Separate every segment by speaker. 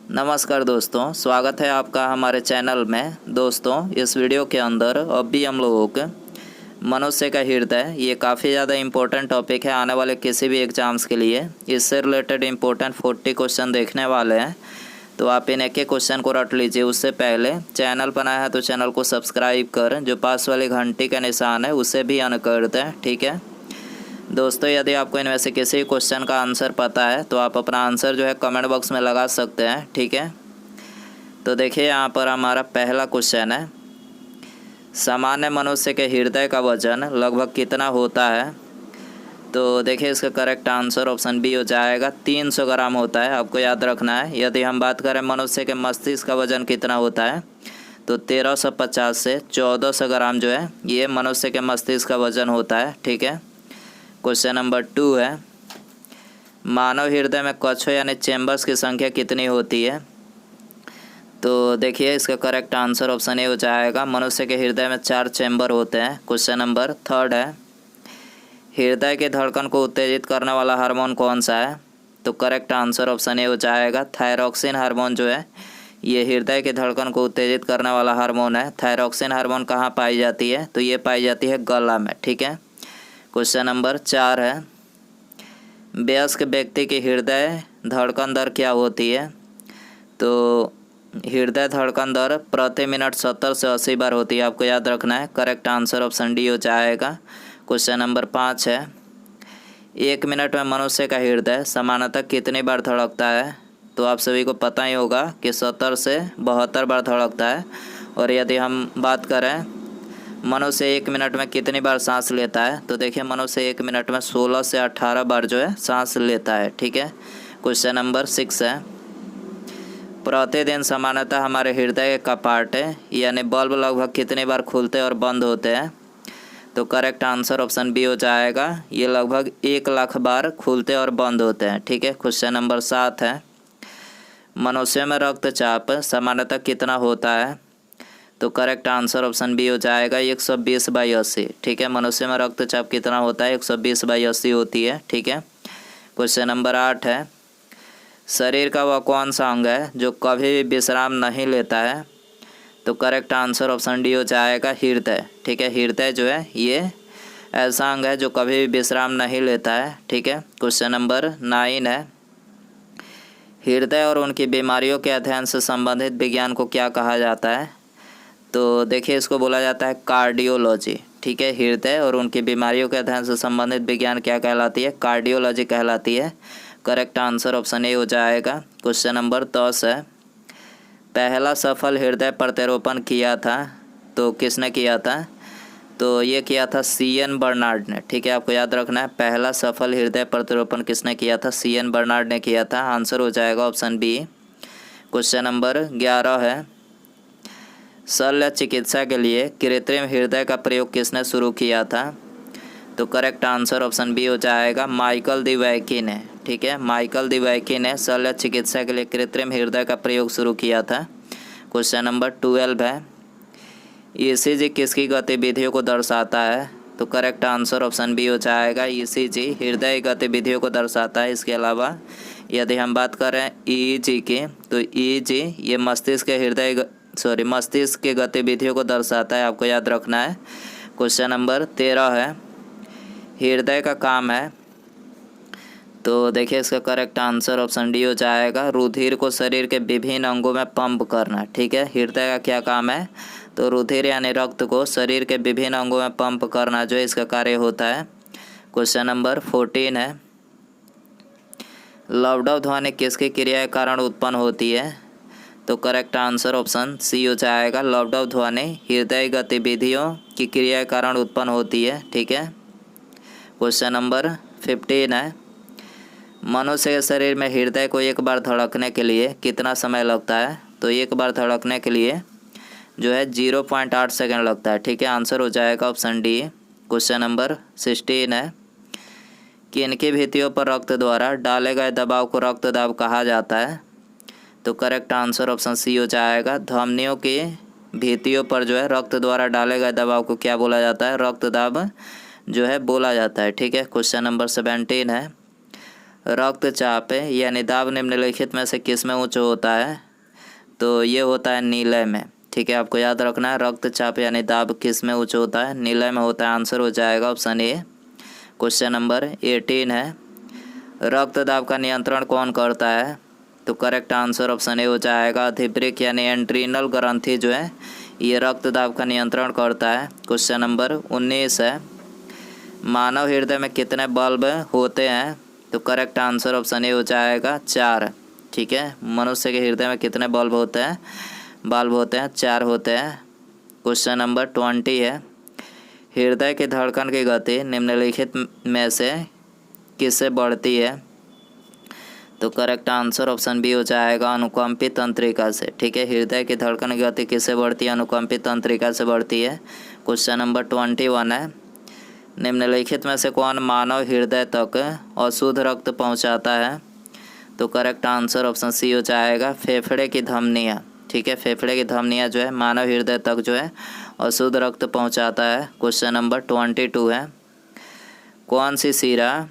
Speaker 1: नमस्कार दोस्तों, स्वागत है आपका हमारे चैनल में। दोस्तों, इस वीडियो के अंदर अभी हम लोगों के मनुष्य का हृदय, ये काफ़ी ज़्यादा इम्पोर्टेंट टॉपिक है आने वाले किसी भी एग्ज़ाम्स के लिए। इससे रिलेटेड इम्पोर्टेंट 40 क्वेश्चन देखने वाले हैं, तो आप इन एक एक क्वेश्चन को रट लीजिए। उससे पहले चैनल बनाया है तो चैनल को सब्सक्राइब कर, जो पास वाली घंटी का निशान है उसे भी ऑन कर दें, ठीक है दोस्तों। यदि आपको इनमें से किसी क्वेश्चन का आंसर पता है तो आप अपना आंसर जो है कमेंट बॉक्स में लगा सकते हैं, ठीक है। तो देखिए यहाँ पर हमारा पहला क्वेश्चन है, सामान्य मनुष्य के हृदय का वजन लगभग कितना होता है। तो देखिए इसका करेक्ट आंसर ऑप्शन बी हो जाएगा, 300 ग्राम होता है। आपको याद रखना है। यदि हम बात करें मनुष्य के मस्तिष्क का वजन कितना होता है, तो 1350 से 1400 ग्राम जो है ये मनुष्य के मस्तिष्क का वजन होता है, ठीक है। क्वेश्चन नंबर 2 है, मानव हृदय में कक्षों यानी चैम्बर्स की संख्या कितनी होती है। तो देखिए इसका करेक्ट आंसर ऑप्शन ए हो जाएगा, मनुष्य के हृदय में 4 चैम्बर होते हैं। क्वेश्चन नंबर 3 है, हृदय के धड़कन को उत्तेजित करने वाला हार्मोन कौन सा है। तो करेक्ट आंसर ऑप्शन ए हो जाएगा, थायरॉक्सिन हार्मोन जो है ये हृदय के धड़कन को उत्तेजित करने वाला हार्मोन है। थायरॉक्सिन हार्मोन कहाँ पाई जाती है, तो ये पाई जाती है गला में, ठीक है। क्वेश्चन नंबर 4 है, वयस्क व्यक्ति की हृदय धड़कन दर क्या होती है। तो हृदय धड़कन दर प्रति मिनट 70 से 80 बार होती है। आपको याद रखना है। करेक्ट आंसर ऑप्शन डी हो जाएगा। क्वेश्चन नंबर 5 है, 1 मिनट में मनुष्य का हृदय सामान्यतः कितनी बार धड़कता है। तो आप सभी को पता ही होगा कि 70 से 72 बार धड़कता है। और यदि हम बात करें मनुष्य 1 मिनट में कितनी बार सांस लेता है, तो देखिए मनुष्य 1 मिनट में 16 से 18 बार जो है सांस लेता है, ठीक है। क्वेश्चन नंबर 6 है, प्रतिदिन सामान्यतः हमारे हृदय का कपाट यानी बल्ब लगभग कितनी बार खुलते और बंद होते हैं। तो करेक्ट आंसर ऑप्शन बी हो जाएगा, ये लगभग 1 लाख बार खुलते और बंद होते हैं, ठीक है। क्वेश्चन नंबर 7 है, मनुष्य में रक्तचाप सामान्यतः कितना होता है। तो करेक्ट आंसर ऑप्शन बी हो जाएगा, 120/80, ठीक है। मनुष्य में रक्तचाप कितना होता है, 120/80 होती है, ठीक है। क्वेश्चन नंबर 8 है, शरीर का वह कौन सा अंग है जो कभी भी विश्राम नहीं लेता है। तो करेक्ट आंसर ऑप्शन डी हो जाएगा, हृदय, ठीक है। हृदय जो है ये ऐसा अंग है जो कभी भी विश्राम नहीं लेता है, ठीक है। क्वेश्चन नंबर 9 है, हृदय और उनकी बीमारियों के अध्ययन से संबंधित विज्ञान को क्या कहा जाता है। तो देखिए इसको बोला जाता है कार्डियोलॉजी, ठीक है। हृदय और उनकी बीमारियों के अध्ययन से संबंधित विज्ञान क्या कहलाती है, कार्डियोलॉजी कहलाती है। करेक्ट आंसर ऑप्शन ए हो जाएगा। क्वेश्चन नंबर 10 है, पहला सफल हृदय प्रत्यारोपण किया था तो किसने किया था। तो ये किया था CN बर्नार्ड ने, ठीक है। आपको याद रखना है, पहला सफल हृदय प्रत्यारोपण किसने किया था, CN बर्नार्ड ने किया था। आंसर हो जाएगा ऑप्शन बी। क्वेश्चन नंबर 11 है, शल्य चिकित्सा के लिए कृत्रिम हृदय का प्रयोग किसने शुरू किया था। तो करेक्ट आंसर ऑप्शन बी हो जाएगा, माइकल डिवैकी ने, ठीक है। माइकल डिवैकी ने शल्य चिकित्सा के लिए कृत्रिम हृदय का प्रयोग शुरू किया था। क्वेश्चन नंबर 12 है, ECG किसकी गतिविधियों को दर्शाता है। तो करेक्ट आंसर ऑप्शन बी हो जाएगा, ECG हृदय गतिविधियों को दर्शाता है। इसके अलावा यदि हम बात करें EEG की, तो EEG ये मस्तिष्क की गतिविधियों को दर्शाता है। आपको याद रखना है। क्वेश्चन नंबर 13 है, हृदय का काम है। तो देखिए इसका करेक्ट आंसर ऑप्शन डी हो जाएगा, रुधिर को शरीर के विभिन्न अंगों में पंप करना, ठीक है। हृदय का क्या काम है, तो रुधिर यानी रक्त को शरीर के विभिन्न अंगों में पंप करना जो है इसका कार्य होता है। क्वेश्चन नंबर 14 है, लवडव ध्वनि किसकी क्रिया के कारण उत्पन्न होती है। तो करेक्ट आंसर ऑप्शन सी हो जाएगा, लवडव ध्वनि हृदय गतिविधियों की क्रिया के कारण उत्पन्न होती है, ठीक है। क्वेश्चन नंबर 15 है, मनुष्य के शरीर में हृदय को एक बार धड़कने के लिए कितना समय लगता है। तो एक बार धड़कने के लिए जो है 0.8 सेकेंड लगता है, ठीक है। आंसर हो जाएगा ऑप्शन डी। क्वेश्चन नंबर 16 है, किनकी भित्तियों पर रक्त द्वारा डाले गए दबाव को रक्त दाब कहा जाता है। तो करेक्ट आंसर ऑप्शन सी हो जाएगा, धमनियों की भित्तियों पर जो है रक्त द्वारा डाले गए दबाव को क्या बोला जाता है, रक्त दाब जो है बोला जाता है, ठीक है। क्वेश्चन नंबर 17 है, रक्तचाप यानी दाब निम्नलिखित में से किस में उच्च होता है? तो ये होता है नीलय में। ठीक है, आपको याद रखना है रक्तचाप यानी दाब किस में उच्च होता है? नीलय में होता है। आंसर हो जाएगा ऑप्शन ए। क्वेश्चन नंबर 18 है, रक्त दाब का नियंत्रण कौन करता है? तो करेक्ट आंसर ऑप्शन ए हो जाएगा अधिवृक्क यानी एंट्रीनल ग्रंथि जो है ये रक्त दाब का नियंत्रण करता है। क्वेश्चन नंबर 19 है, मानव हृदय में कितने बल्ब होते हैं? तो करेक्ट आंसर ऑप्शन ए हो जाएगा 4। ठीक है, मनुष्य के हृदय में कितने बल्ब होते हैं? 4 होते हैं। क्वेश्चन नंबर 20 है, हृदय की धड़कन की गति निम्नलिखित में से किससे बढ़ती है? तो करेक्ट आंसर ऑप्शन बी हो जाएगा अनुकंपित तंत्रिका से। ठीक है, हृदय की धड़कन की गति किससे बढ़ती है? अनुकंपित तंत्रिका से बढ़ती है। क्वेश्चन नंबर 21 है, निम्नलिखित में से कौन मानव हृदय तक अशुद्ध रक्त पहुंचाता है? तो करेक्ट आंसर ऑप्शन सी हो जाएगा फेफड़े की धमनियाँ। ठीक है, फेफड़े की धमनियाँ जो है मानव हृदय तक जो है अशुद्ध रक्त पहुंचाता है। क्वेश्चन नंबर 22 है, कौन सी शिरा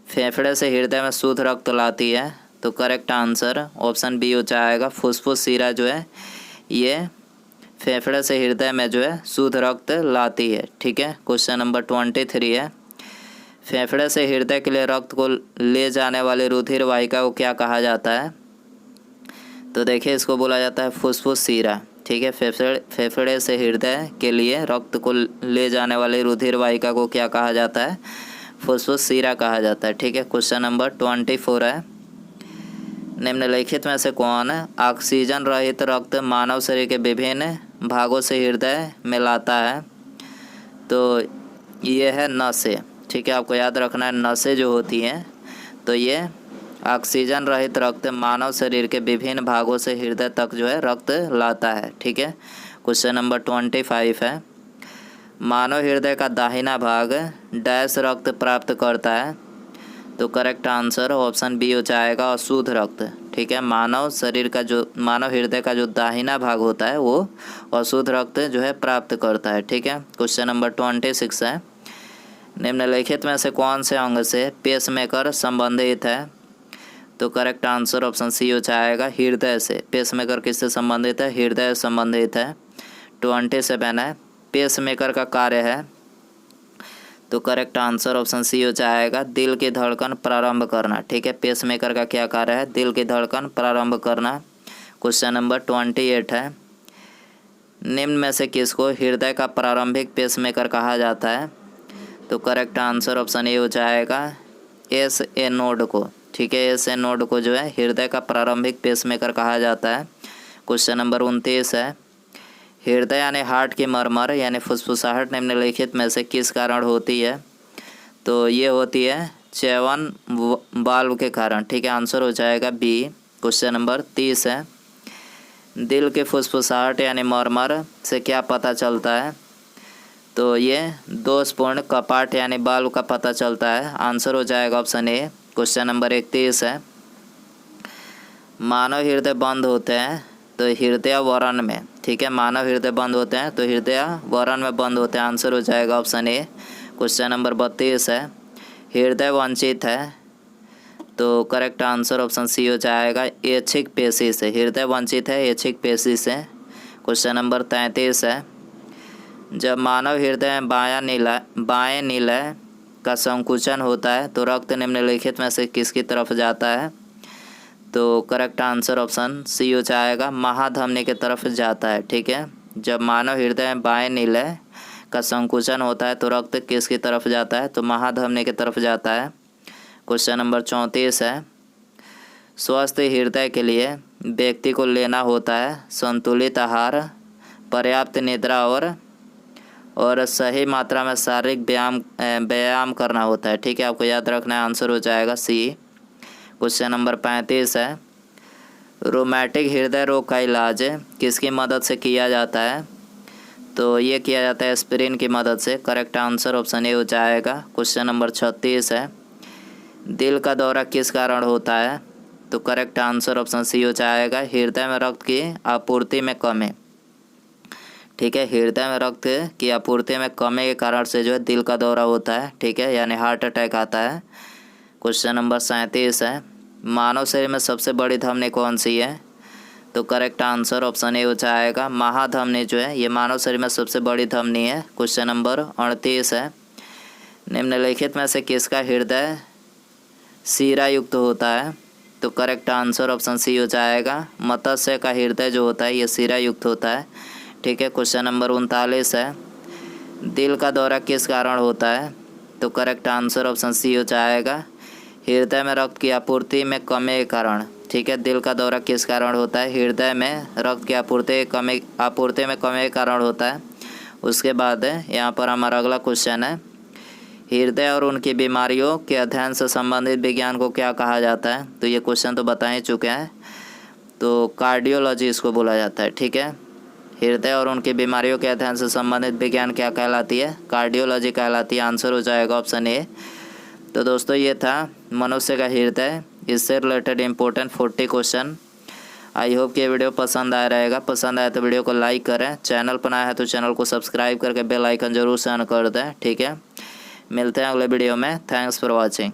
Speaker 1: फेफड़े से हृदय में शुद्ध रक्त लाती है? तो करेक्ट आंसर ऑप्शन बी हो जाएगा फुफ्फुस शिरा जो है ये फेफड़े से हृदय में जो है शुद्ध रक्त लाती है। ठीक है, क्वेश्चन नंबर 23 है, फेफड़े से हृदय के लिए रक्त को ले जाने वाली रुधिर वाहिका को क्या कहा जाता है? तो देखिए इसको बोला जाता है फुफ्फुस शिरा। ठीक है, फेफड़े से हृदय के लिए रक्त को ले जाने वाली रुधिर वाहिका को क्या कहा जाता है? फुफ्फुस शिरा कहा जाता है। ठीक है, क्वेश्चन नंबर 24 है, निम्नलिखित में से कौन ऑक्सीजन रहित रक्त मानव शरीर के विभिन्न भागों से हृदय में लाता है? तो ये है नसें। ठीक है, आपको याद रखना है नसें जो होती हैं तो ये ऑक्सीजन रहित रक्त मानव शरीर के विभिन्न भागों से हृदय तक जो है रक्त लाता है। ठीक है, क्वेश्चन नंबर 25 है, मानव हृदय का दाहिना भाग डैश रक्त प्राप्त करता है? तो करेक्ट आंसर ऑप्शन बी हो जाएगा अशुद्ध रक्त। ठीक है, मानव हृदय का जो दाहिना भाग होता है वो अशुद्ध रक्त जो है प्राप्त करता है। ठीक है, क्वेश्चन नंबर 26 है, निम्नलिखित में से कौन से अंग से पेसमेकर संबंधित है? तो करेक्ट आंसर ऑप्शन सी हो जाएगा हृदय से। पेसमेकर किससे संबंधित है? हृदय से संबंधित है। 27 है, पेसमेकर का कार्य है? तो करेक्ट आंसर ऑप्शन सी हो जाएगा दिल की धड़कन प्रारंभ करना। ठीक है, पेसमेकर का क्या कार्य है? दिल की धड़कन प्रारंभ करना। क्वेश्चन नंबर 28 है, निम्न में से किसको हृदय का प्रारंभिक पेसमेकर कहा जाता है? तो करेक्ट आंसर ऑप्शन ए हो जाएगा एस ए नोड को। ठीक है, एस ए नोड को जो है हृदय का प्रारंभिक पेसमेकर कहा जाता है। क्वेश्चन नंबर 29 है, हृदय यानी हार्ट की मरमर यानी फुसफुसाहट निम्नलिखित में से किस कारण होती है? तो ये होती है चैवन वाल्व के कारण। ठीक है, आंसर हो जाएगा बी। क्वेश्चन नंबर 30 है, दिल के फुसफुसाहट यानी मरमर से क्या पता चलता है? तो ये दोषपूर्ण कपाट यानी वाल्व का पता चलता है। आंसर हो जाएगा ऑप्शन ए। क्वेश्चन नंबर 31 है, मानव हृदय बंद होते हैं तो हृदय वरण में। ठीक है, मानव हृदय बंद होते हैं तो हृदय वरण में बंद होते हैं। आंसर हो जाएगा ऑप्शन ए। क्वेश्चन नंबर 32 है, हृदय वंचित है? तो करेक्ट आंसर ऑप्शन सी हो जाएगा ऐच्छिक पेशी से। हृदय वंचित है ऐच्छिक पेशी से। क्वेश्चन नंबर 33 है, जब मानव हृदय में बाएं निलय का संकुचन होता है तो रक्त निम्नलिखित में से किसकी तरफ जाता है? तो करेक्ट आंसर ऑप्शन सी हो जाएगा महाधमनी की तरफ जाता है। ठीक है, जब मानव हृदय में बाएं निलय का संकुचन होता है तो रक्त किसकी तरफ जाता है? तो महाधमनी की तरफ जाता है। क्वेश्चन नंबर 34 है, स्वस्थ हृदय के लिए व्यक्ति को लेना होता है संतुलित आहार, पर्याप्त निद्रा और सही मात्रा में शारीरिक व्यायाम करना होता है। ठीक है, आपको याद रखना है आंसर हो जाएगा सी। क्वेश्चन नंबर 35 है, रोमैटिक हृदय रोग का इलाज किसकी मदद से किया जाता है? तो ये किया जाता है एस्पिरिन की मदद से। करेक्ट आंसर ऑप्शन ए हो जाएगा। क्वेश्चन नंबर 36 है, दिल का दौरा किस कारण होता है? तो करेक्ट आंसर ऑप्शन सी हो जाएगा हृदय में रक्त की आपूर्ति में कमी। ठीक है, हृदय में रक्त की आपूर्ति में कमी के कारण से जो है दिल का दौरा होता है। ठीक है, यानी हार्ट अटैक आता है। क्वेश्चन नंबर 37 है, मानव शरीर में सबसे बड़ी धमनी कौन सी है? तो करेक्ट आंसर ऑप्शन ए हो जाएगा महाधमनी जो है ये मानव शरीर में सबसे बड़ी धमनी है। क्वेश्चन नंबर 38 है, निम्नलिखित में से किसका हृदय सीरा युक्त होता है? तो करेक्ट आंसर ऑप्शन सी हो जाएगा मत्स्य का हृदय जो होता है ये सीरा युक्त होता है। ठीक है। क्वेश्चन नंबर 39 है, दिल का दौरा किस कारण होता है? तो करेक्ट आंसर ऑप्शन सी हो जाएगा हृदय में रक्त की आपूर्ति में कमी के कारण। ठीक है। दिल का दौरा किस कारण होता है? हृदय में रक्त की आपूर्ति में कमी के कारण होता है। उसके बाद यहाँ पर हमारा अगला क्वेश्चन है, हृदय और उनकी बीमारियों के अध्ययन से संबंधित विज्ञान को क्या कहा जाता है? तो ये क्वेश्चन तो बता ही चुके हैं, तो कार्डियोलॉजी इसको बोला जाता है। ठीक है। हृदय और उनकी बीमारियों के अध्ययन से संबंधित विज्ञान क्या कहलाती है? कार्डियोलॉजी कहलाती है। आंसर हो जाएगा ऑप्शन ए। तो दोस्तों ये था मनुष्य का हृदय, इससे related important 40 question. I hope कि ये वीडियो पसंद आया रहेगा। पसंद आया तो वीडियो को लाइक करें, चैनल पर नया है तो चैनल को सब्सक्राइब करके बेल आइकन जरूर से ऑन कर दें। ठीक है। मिलते हैं अगले वीडियो में। Thanks for watching.